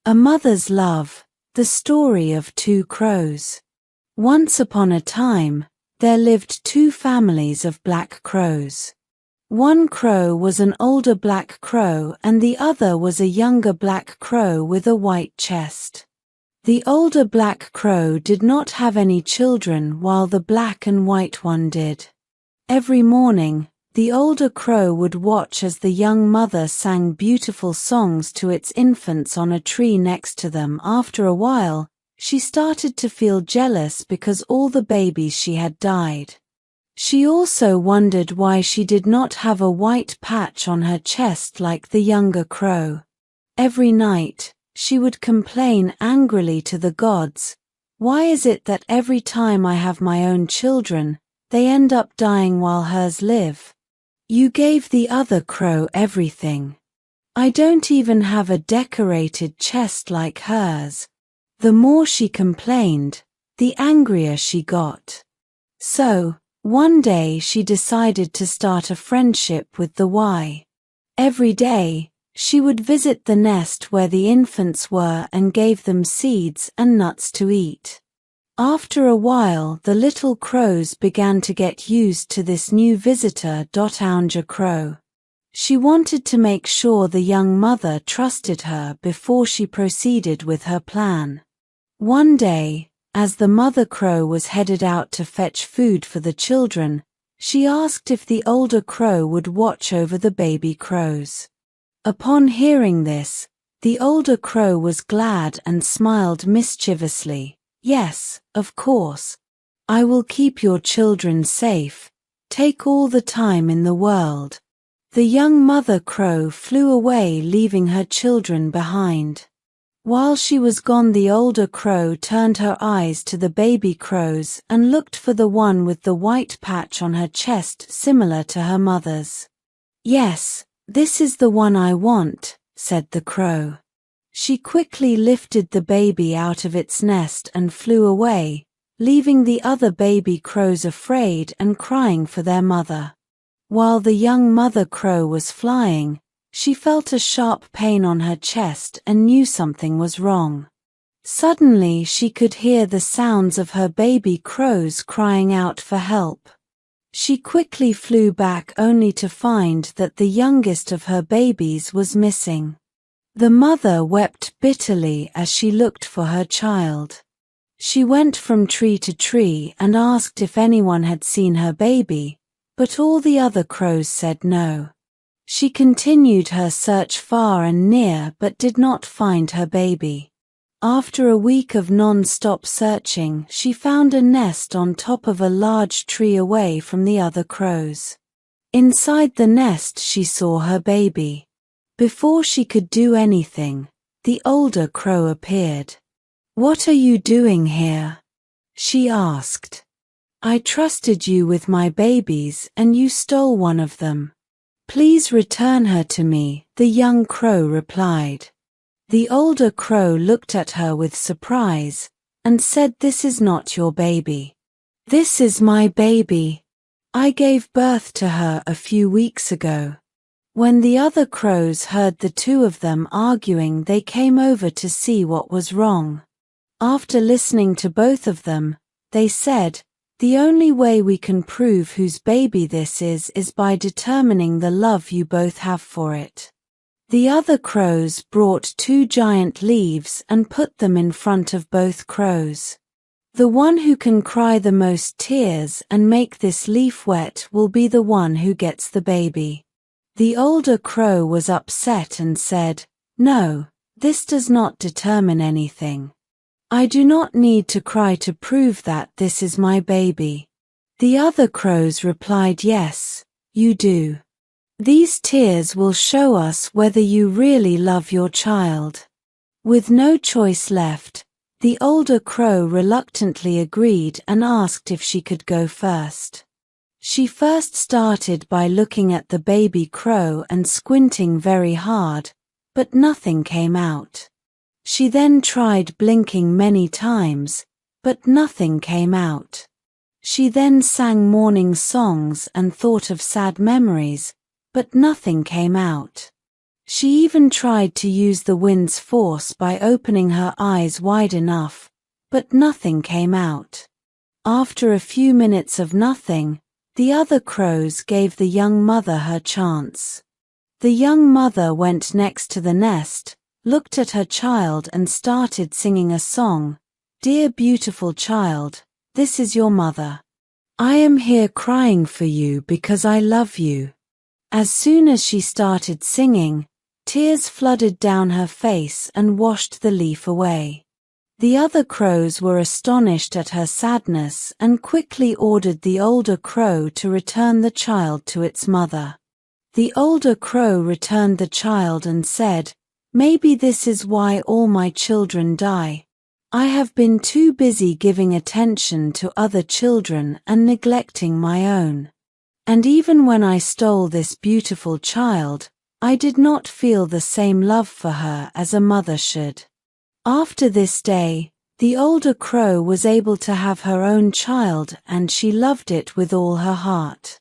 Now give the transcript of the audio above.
A Mother's Love, the story of two crows. Once upon a time, there lived two families of black crows. One crow was an older black crow and the other was a younger black crow with a white chest. The older black crow did not have any children while the black and white one did. Every morning, the older crow would watch as the young mother sang beautiful songs to its infants on a tree next to them. After a while, she started to feel jealous because all the babies she had died. She also wondered why she did not have a white patch on her chest like the younger crow. Every night, she would complain angrily to the gods, "Why is it that every time I have my own children, they end up dying while hers live? You gave the other crow everything. I don't even have a decorated chest like hers." The more she complained, the angrier she got. So, one day she decided to start a friendship with the Y. Every day, she would visit the nest where the infants were and gave them seeds and nuts to eat. After a while, the little crows began to get used to this new visitor. Anja Crow. She wanted to make sure the young mother trusted her before she proceeded with her plan. One day, as the mother crow was headed out to fetch food for the children, she asked if the older crow would watch over the baby crows. Upon hearing this, the older crow was glad and smiled mischievously. "Yes, of course. I will keep your children safe. Take all the time in the world." The young mother crow flew away, leaving her children behind. While she was gone, the older crow turned her eyes to the baby crows and looked for the one with the white patch on her chest similar to her mother's. "Yes, this is the one I want," said the crow. She quickly lifted the baby out of its nest and flew away, leaving the other baby crows afraid and crying for their mother. While the young mother crow was flying, she felt a sharp pain on her chest and knew something was wrong. Suddenly she could hear the sounds of her baby crows crying out for help. She quickly flew back only to find that the youngest of her babies was missing. The mother wept bitterly as she looked for her child. She went from tree to tree and asked if anyone had seen her baby, but all the other crows said no. She continued her search far and near but did not find her baby. After a week of non-stop searching, she found a nest on top of a large tree away from the other crows. Inside the nest she saw her baby. Before she could do anything, the older crow appeared. "What are you doing here?" she asked. "I trusted you with my babies and you stole one of them. Please return her to me," the young crow replied. The older crow looked at her with surprise and said, "This is not your baby. This is my baby. I gave birth to her a few weeks ago." When the other crows heard the two of them arguing, they came over to see what was wrong. After listening to both of them, they said, "The only way we can prove whose baby this is by determining the love you both have for it." The other crows brought 2 giant leaves and put them in front of both crows. The one who can cry the most tears and make this leaf wet will be the one who gets the baby. The older crow was upset and said, "No, this does not determine anything. I do not need to cry to prove that this is my baby." The other crows replied, "Yes, you do. These tears will show us whether you really love your child." With no choice left, the older crow reluctantly agreed and asked if she could go first. She first started by looking at the baby crow and squinting very hard, but nothing came out. She then tried blinking many times, but nothing came out. She then sang morning songs and thought of sad memories, but nothing came out. She even tried to use the wind's force by opening her eyes wide enough, but nothing came out. After a few minutes of nothing, the other crows gave the young mother her chance. The young mother went next to the nest, looked at her child and started singing a song. "Dear beautiful child, this is your mother. I am here crying for you because I love you." As soon as she started singing, tears flooded down her face and washed the leaf away. The other crows were astonished at her sadness and quickly ordered the older crow to return the child to its mother. The older crow returned the child and said, "Maybe this is why all my children die. I have been too busy giving attention to other children and neglecting my own. And even when I stole this beautiful child, I did not feel the same love for her as a mother should." After this day, the older crow was able to have her own child and she loved it with all her heart.